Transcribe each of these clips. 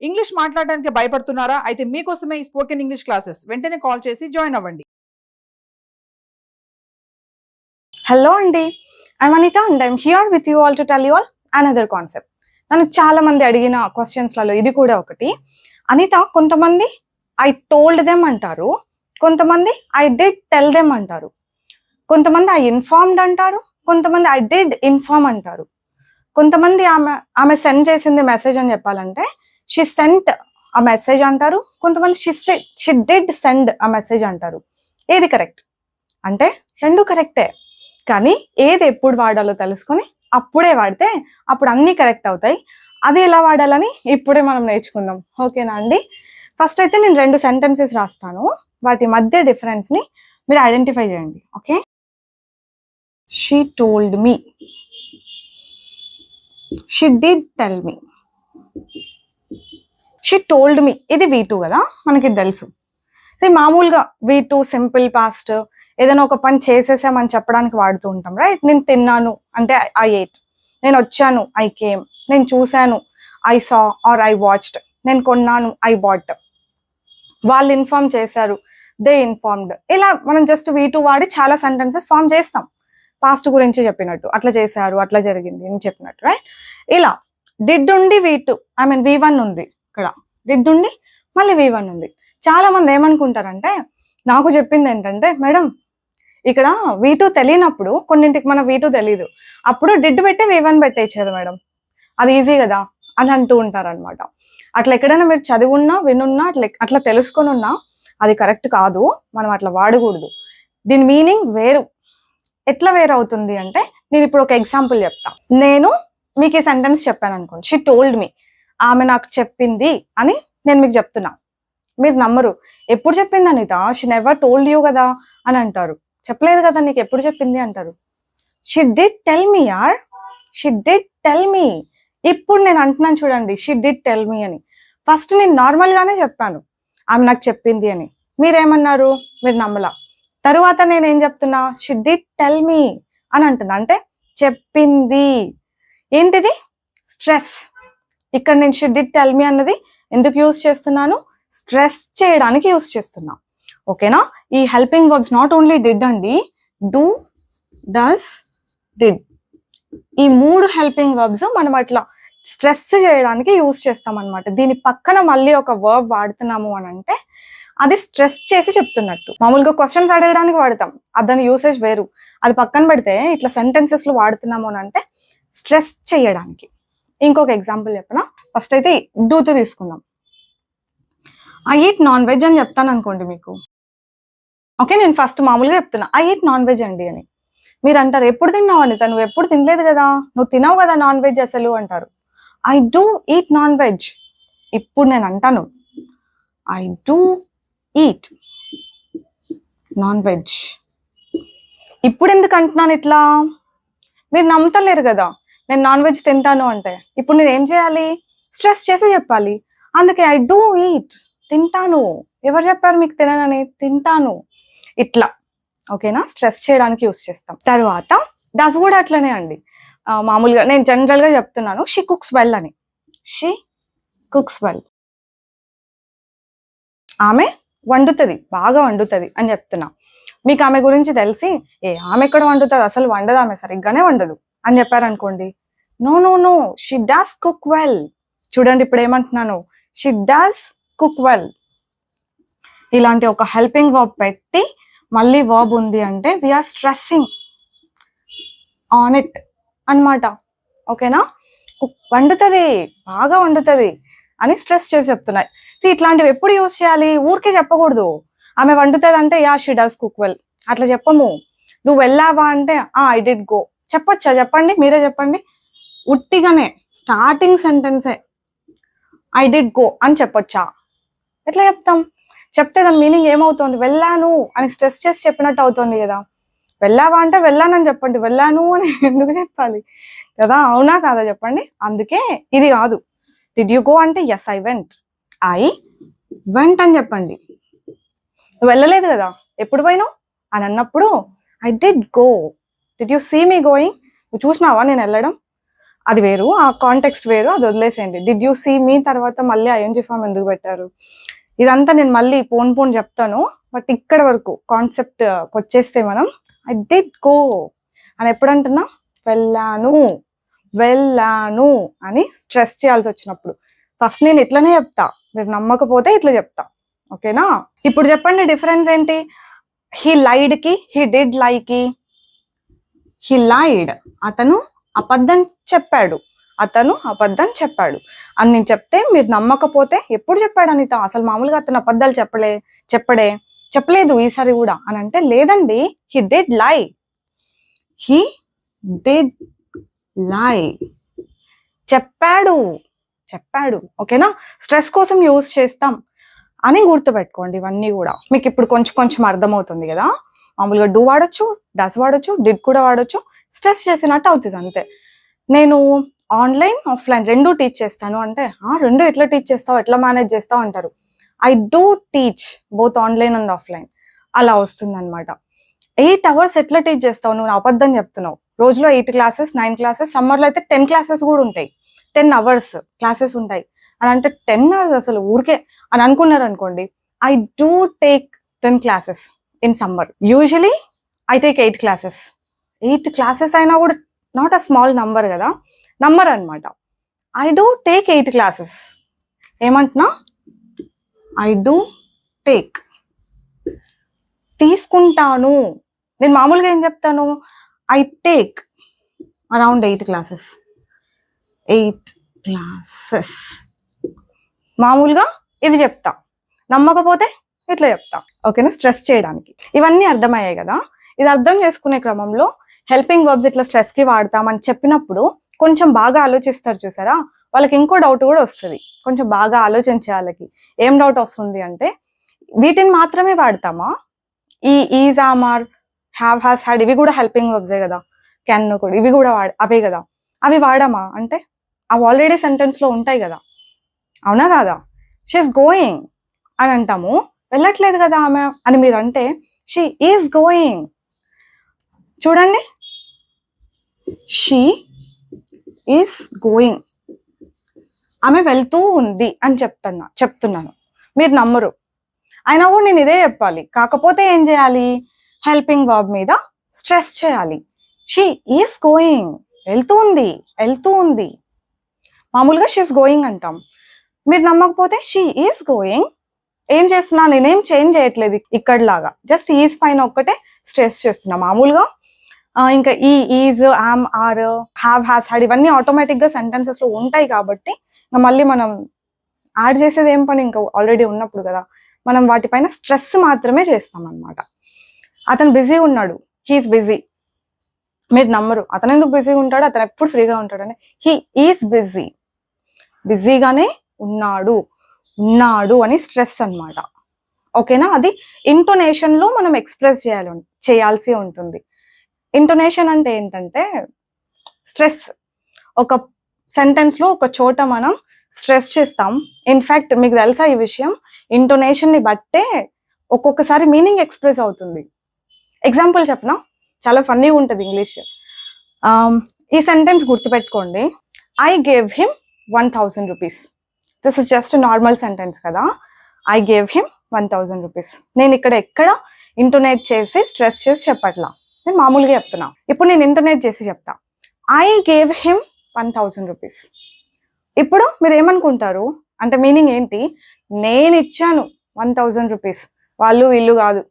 English మాట్లాడడానికి భయపడుతున్నారా? అయితే మీకోసమే ఈ స్పోకెన్ ఇంగ్లీష్ క్లాసెస్. వెంటనే కాల్ చేసి జాయిన్ అవ్వండి. హలో అండి, I'm Anita and I'm here with you all to tell you all another concept. నన్ను చాలా మంది అడిగిన క్వశ్చన్స్లలో ఇది కూడా ఒకటి. అనిత, కొంతమంది ఐ టోల్డ్ దెమ్ అంటారు, కొంతమంది ఐ డిడ్ టెల్ దెమ్ అంటారు, కొంతమంది ఐ ఇన్ఫార్మ్డ్ అంటారు, కొంతమంది ఐ డిడ్ ఇన్ఫార్మ్ అంటారు, కొంతమంది ఆమె సెండ్ చేసింది మెసేజ్ అని చెప్పాలంటే షీ సెంట్ ఆ మెసేజ్ అంటారు, కొంతమంది షీ డిడ్ సెండ్ ఆ మెసేజ్ అంటారు. ఏది కరెక్ట్ అంటే రెండు కరెక్టే, కానీ ఏది ఎప్పుడు వాడాలో తెలుసుకొని అప్పుడే వాడితే అప్పుడు అన్నీ కరెక్ట్ అవుతాయి. అది ఎలా వాడాలని ఇప్పుడే మనం నేర్చుకుందాం. ఓకేనా అండి? ఫస్ట్ అయితే నేను 2 సెంటెన్సెస్ రాస్తాను, వాటి మధ్య డిఫరెన్స్ని మీరు ఐడెంటిఫై చేయండి. Okay, she told me, she did tell me. She told me ఇది V2 కదా, మనకి తెలుసు. ఇది మామూలుగా V2 సింపుల్ పాస్ట్, ఏదైనా ఒక పని చేసేసామని చెప్పడానికి వాడుతూ ఉంటాం, రైట్? నేను తిన్నాను అంటే ఐ ఎయిట్, నేను వచ్చాను ఐ కేమ్, నేను చూశాను I saw or I watched, నేను కొన్నాను ఐ బాట్, వాళ్ళు ఇన్ఫార్మ్ చేశారు దే ఇన్ఫార్మ్డ్. ఇలా మనం జస్ట్ V2 వాడి చాలా సెంటెన్సెస్ ఫామ్ చేస్తాం, పాస్ట్ గురించి చెప్పినట్టు, అట్లా చేశారు అట్లా జరిగింది అని చెప్పినట్టు, రైట్? ఇలా డిడ్ ఉండి V2 V1 ఉంది, ఇక్కడ డిడ్ ఉండి మళ్ళీ V1 ఉంది. చాలా మంది ఏమనుకుంటారంటే, నాకు చెప్పింది ఏంటంటే, మేడం ఇక్కడ V2 తెలియనప్పుడు కొన్నింటికి మన V2 తెలీదు, అప్పుడు డిడ్ పెట్టి V1 పెట్టేయచ్చు మేడం, అది ఈజీ కదా అని అంటూ ఉంటారనమాట. అట్లా ఎక్కడైనా మీరు చదివున్నా వినున్నా అట్లా తెలుసుకొని ఉన్నా అది కరెక్ట్ కాదు, మనం అట్లా వాడకూడదు. దీని మీనింగ్ వేరు. ఎట్లా వేరు అవుతుంది అంటే, నేను ఇప్పుడు ఒక ఎగ్జాంపుల్ చెప్తా. నేను మీకు ఈ సెంటెన్స్ చెప్పాను అనుకోండి, షీ టోల్డ్ మీ, ఆమె నాకు చెప్పింది అని నేను మీకు చెప్తున్నా, మీరు నమ్మరు. ఎప్పుడు చెప్పింది Anita? She never told you కదా అని అంటారు. చెప్పలేదు కదా నీకు, ఎప్పుడు చెప్పింది అంటారు. షీ డిడ్ టెల్ మీ యార్, షీ డిడ్ టెల్ మీ. ఇప్పుడు నేను అంటున్నాను చూడండి, షీ డిడ్ టెల్ మీ అని. ఫస్ట్ నేను నార్మల్గానే చెప్పాను ఆమె నాకు చెప్పింది అని, మీరేమన్నారు? మీరు నమ్మలా. తరువాత నేను ఏం చెప్తున్నా? షీ డిడ్ టెల్ మీ అని అంటున్నా, అంటే చెప్పింది. ఏంటిది? స్ట్రెస్. ఇక్కడ నేను షీ డిడ్ టెల్ మీ అన్నది ఎందుకు యూజ్ చేస్తున్నాను? స్ట్రెస్ చేయడానికి యూజ్ చేస్తున్నా. ఓకేనా? ఈ helping verbs not only did అండి, డూ, డస్, డిడ్, ఈ 3 హెల్పింగ్ వర్బ్స్ మనం అట్లా స్ట్రెస్ చేయడానికి యూజ్ చేస్తాం అనమాట. దీని పక్కన మళ్ళీ ఒక వర్బ్ వాడుతున్నాము అని అంటే అది స్ట్రెస్ చేసి చెప్తున్నట్టు. మామూలుగా క్వశ్చన్స్ అడగడానికి వాడతాం, దాని యూసేజ్ వేరు. అది పక్కన పెడితే ఇట్లా సెంటెన్సెస్ లో వాడుతున్నాము అని అంటే స్ట్రెస్ చేయడానికి. ఇంకొక ఎగ్జాంపుల్ చెప్పనా? ఫస్ట్ అయితే డూతో తీసుకుందాం. ఐ ఈట్ నాన్ వెజ్ అని చెప్తాను అనుకోండి మీకు. ఓకే, నేను ఫస్ట్ మామూలుగా చెప్తున్నా ఐ ఈట్ నాన్ వెజ్ అండి అని. మీరు అంటారు, ఎప్పుడు తిన్నావు అనిత? నువ్వు ఎప్పుడు తినలేదు కదా, నువ్వు తినవు కదా నాన్ వెజ్ అసలు అంటారు. I do eat non veg. ఇప్పుడు నేను అంటాను I do eat non veg. ఇప్పుడు ఎందుకు అంటున్నాను ఇట్లా? మీరు నమ్ముతలేరు కదా నేను నాన్ వెజ్ తింటాను అంటే. ఇప్పుడు నేను ఏం చేయాలి? స్ట్రెస్ చేసి చెప్పాలి. అందుకే ఐ డూ ఈట్, తింటాను. ఎవరు చెప్పారు మీకు తిననని? తింటాను. ఇట్లా. ఓకేనా? స్ట్రెస్ చేయడానికి యూస్ చేస్తాం. తర్వాత డస్ కూడా అట్లనే అండి. మామూలుగా నేను జనరల్గా చెప్తున్నాను షీ కుక్స్ వెల్ అని. షీ కుక్స్ వెల్, ఆమె వండుతుంది, బాగా వండుతుంది అని చెప్తున్నా. మీకు ఆమె గురించి తెలిసి ఆమె ఎక్కడ వండుతుంది, అసలు వండదు, ఆమె సరిగ్గానే వండదు అని చెప్పారనుకోండి, no no no, she does cook well. చూడండి ఇప్పుడు ఏమంటున్నాను, షీ డస్ కుక్ వెల్. ఇలాంటి ఒక హెల్పింగ్ వర్బ్ పెట్టి మళ్ళీ వర్బ్ ఉంది అంటే వీఆర్ స్ట్రెస్సింగ్ ఆన్ ఇట్ అన్నమాట. ఓకేనా? వండుతుంది, బాగా వండుతుంది అని స్ట్రెస్ చేసి చెప్తున్నాయి. ఇట్లాంటివి ఎప్పుడు యూజ్ చేయాలి? ఊరికే చెప్పకూడదు. ఆమె వండుతుంది అంటే yeah she does cook well అట్లా చెప్పము. నువ్వు వెళ్ళావా అంటే ఐ డిడ్ గో చెప్పొచ్చా? చెప్పండి, మీరే చెప్పండి. ఉట్టిగానే స్టార్టింగ్ సెంటెన్సే ఐ డిడ్ గో అని చెప్పొచ్చా? ఎట్లా చెప్తాం? చెప్తే దాని మీనింగ్ ఏమవుతుంది? వెళ్ళాను అని స్ట్రెస్ చేసి చెప్పినట్టు అవుతుంది కదా. వెళ్ళావా అంటే వెళ్ళానని చెప్పండి, వెళ్ళాను అని ఎందుకు చెప్పాలి కదా? అవునా కాదా చెప్పండి? అందుకే ఇది కాదు. డిడ్ యూ గో అంటే yes I went, I went అని చెప్పండి. నువ్వు వెళ్ళలేదు కదా, ఎప్పుడు పోయినావు అని అన్నప్పుడు I did go. Did you see me going? నువ్వు చూసినావా నేను వెళ్ళడం? అది వేరు, ఆ కాంటెక్స్ట్ వేరు, అది వదిలేసేయండి. డిడ్ యూ సీ మీ తర్వాత మళ్ళీ ఐఎన్జీ ఫామ్ ఎందుకు పెట్టారు? ఇదంతా నేను మళ్ళీ పోన్ చెప్తాను. బట్ ఇక్కడ వరకు కాన్సెప్ట్ వచ్చేస్తే మనం ఐ డిడ్ గో అని ఎప్పుడంటున్నా, వెళ్ళాను అని స్ట్రెస్ చేయాల్సి వచ్చినప్పుడు ఫస్ట్ నేను ఇట్లనే చెప్తా, మీరు నమ్మకపోతే ఇట్లా చెప్తా. ఓకేనా? ఇప్పుడు చెప్పండి డిఫరెన్స్ ఏంటి? హీ లైడ్ కి హీ డిడ్ లై కి. హీ లైడ్, అతను అబద్ధం చెప్పాడు అని నేను చెప్తే మీరు నమ్మకపోతే, ఎప్పుడు చెప్పాడు అనిత? అసలు మామూలుగా అతను అబద్ధాలు చెప్పలేదు ఈసారి కూడా అని అంటే, లేదండి హీ డిడ్ లై, చెప్పాడు. ఓకేనా? స్ట్రెస్ కోసం యూజ్ చేస్తాం అని గుర్తుపెట్టుకోండి. ఇవన్నీ కూడా మీకు ఇప్పుడు కొంచెం అర్థమవుతుంది కదా. మామూలుగా డూ వాడొచ్చు, డస్ వాడొచ్చు, డిడ్ కూడా వాడొచ్చు. స్ట్రెస్ చేసినట్టు అవుతుంది అంతే. నేను ఆన్లైన్ ఆఫ్లైన్ రెండు టీచ్ చేస్తాను అంటే, రెండు ఎట్లా టీచ్ చేస్తావు, ఎట్లా మేనేజ్ చేస్తావు అంటారు. I do teach both online and offline. అలా వస్తుంది అనమాట. 8 hours ఎట్లా టీచ్ చేస్తావు? నువ్వు అబద్ధం చెప్తున్నావు. రోజులో 8 classes 9 classes, సమ్మర్లో అయితే 10 classes కూడా ఉంటాయి. 10 hours క్లాసెస్ ఉంటాయి అని అంటే 10 hours అసలు ఊరికే అని అనుకున్నారు అనుకోండి. I do take 10 classes in summer. Usually I take 8 classes. 8 classes అయినా కూడా నాట్ అ స్మాల్ నంబర్ కదా, నంబర్ అనమాట. I do take 8 classes. ఏమంటున్నా? ఐ డూ టేక్, తీసుకుంటాను. నేను మామూలుగా ఏం చెప్తాను? I take around 8 classes. 8 classes మామూలుగా ఇది చెప్తా, నమ్మకపోతే ఇట్లా చెప్తా. ఓకేనా? స్ట్రెస్ చేయడానికి. ఇవన్నీ అర్థమయ్యాయి కదా. ఇది అర్థం చేసుకునే క్రమంలో హెల్పింగ్ వర్బ్స్ ఇట్లా స్ట్రెస్కి వాడతామని చెప్పినప్పుడు కొంచెం బాగా ఆలోచిస్తారు చూసారా, వాళ్ళకి ఇంకో డౌట్ కూడా వస్తుంది. కొంచెం బాగా ఆలోచించే వాళ్ళకి ఏం డౌట్ వస్తుంది అంటే, వీటిని మాత్రమే వాడతామా? ఈ is, am, are, have, has, had ఇవి కూడా హెల్పింగ్ వర్బ్సే కదా. కెన్ కూడా ఇవి కూడా అవే కదా. అవి వాడమా అంటే, అవి ఆల్రెడీ సెంటెన్స్లో ఉంటాయి కదా. అవునా కాదా? షీఈస్ గోయింగ్ అని అంటాము, వెళ్ళట్లేదు కదా ఆమె అని మీరు అంటే, షీ ఈజ్ గోయింగ్. చూడండి, షీ ఈజ్ గోయింగ్, ఆమె వెళ్తూ ఉంది అని చెప్తున్నాను. మీరు నమ్మరు, అయినా కూడా నేను ఇదే చెప్పాలి. కాకపోతే ఏం చేయాలి? హెల్పింగ్ వర్బ్ మీద స్ట్రెస్ చేయాలి. షీ ఈజ్ గోయింగ్, వెళ్తూ ఉంది. మామూలుగా షీఈస్ గోయింగ్ అంటాం. మీరు నమ్మకపోతే షీ ఈజ్ గోయింగ్, ఏం చేస్తున్నా? నేనేం చేంజ్ చేయట్లేదు ఇక్కడలాగా, జస్ట్ ఈజ్ పైన ఒక్కటే స్ట్రెస్ చేస్తున్నా. మామూలుగా ఇంకా ఈ is, am, are, have, has, had ఇవన్నీ ఆటోమేటిక్గా సెంటెన్సెస్లో ఉంటాయి కాబట్టి మళ్ళీ మనం యాడ్ చేసేది ఏం పని, ఇంకా ఆల్రెడీ ఉన్నప్పుడు కదా. మనం వాటిపైన స్ట్రెస్ మాత్రమే చేస్తాం అనమాట. అతను బిజీ ఉన్నాడు, హీఈస్ బిజీ. మీరు నమ్మరు, అతను ఎందుకు బిజీగా ఉంటాడు? అతను ఎప్పుడు ఫ్రీగా ఉంటాడని. హీ ఈజ్ బిజీగానే ఉన్నాడు అని స్ట్రెస్ అనమాట. ఓకేనా? అది ఇంటోనేషన్లో మనం ఎక్స్ప్రెస్ చేయాల్సి ఉంటుంది. ఇంటోనేషన్ అంటే ఏంటంటే స్ట్రెస్. ఒక సెంటెన్స్లో ఒక చోట మనం స్ట్రెస్ చేస్తాం. ఇన్ఫ్యాక్ట్ మీకు తెలుసా ఈ విషయం, ఇంటోనేషన్ని బట్టే ఒక్కొక్కసారి మీనింగ్ ఎక్స్ప్రెస్ అవుతుంది. ఎగ్జాంపుల్ చెప్పనా? చాలా ఫన్నీగా ఉంటుంది ఇంగ్లీష్. ఈ సెంటెన్స్ గుర్తుపెట్టుకోండి. I gave him 1000 rupees. This is just normal sentence కదా. I gave him 1000 rupees. నేను ఎక్కడ ఇంటోనేట్ చేసి స్ట్రెస్ చేసి చెప్పట్లా, నేను మామూలుగా చెప్తున్నా. ఇప్పుడు నేను ఇంటోనేట్ చేసి చెప్తా, ఐ గేవ్ హిమ్ 1000 rupees. ఇప్పుడు మీరు ఏమనుకుంటారు అంటే మీనింగ్ ఏంటి? నేను ఇచ్చాను 1000 rupees, వాళ్ళు వీళ్ళు కాదు.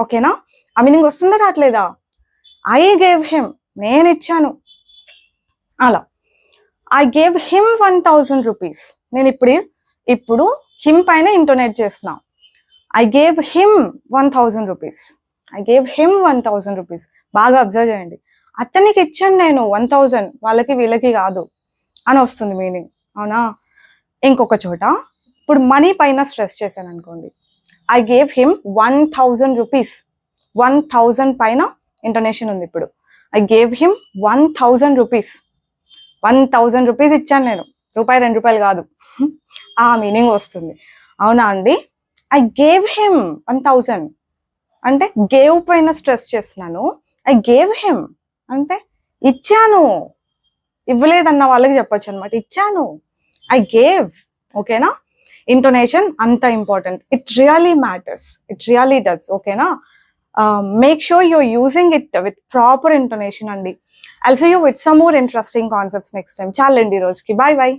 ఓకేనా? ఆ మీనింగ్ వస్తుందా రావట్లేదా? ఐ గేవ్ హిమ్, నేను ఇచ్చాను అలా. I gave him 1000 rupees. నేను ఇప్పుడు హిమ్ పైన ఇంటోనేట్ చేస్తున్నా. I gave him 1000 rupees. I gave him 1000 rupees. బాగా అబ్జర్వ్ చేయండి. అతనికి ఇచ్చాను నేను 1000, వాళ్ళకి వీళ్ళకి కాదు అని వస్తుంది మీనింగ్. అవునా? ఇంకొక చోట ఇప్పుడు మనీ పైన స్ట్రెస్ చేశాను అనుకోండి. I gave him 1000 rupees. 1000 పైన ఇంటోనేషన్ ఉంది. ఇప్పుడు I gave him 1000 rupees. 1000 rupees ఇచ్చాను నేను, రూపాయి 2 రూపాయలు కాదు. ఆ మీనింగ్ వస్తుంది. అవునా అండి? ఐ గేవ్ హిమ్ 1000 అంటే గేవ్ పైన స్ట్రెస్ చేస్తున్నాను. ఐ గేవ్ హిమ్ అంటే ఇచ్చాను. ఇవ్వలేదన్న వాళ్ళకి చెప్పొచ్చు అనమాట, ఇచ్చాను, ఐ గేవ్. ఓకేనా? ఇంటోనేషన్ అంత important, it really matters, it really does. ఓకేనా? Make sure your using it with proper intonation అండి. I'll see you with some more interesting concepts next time. చాలండి ఈ రోజుకి, బాయ్ బాయ్.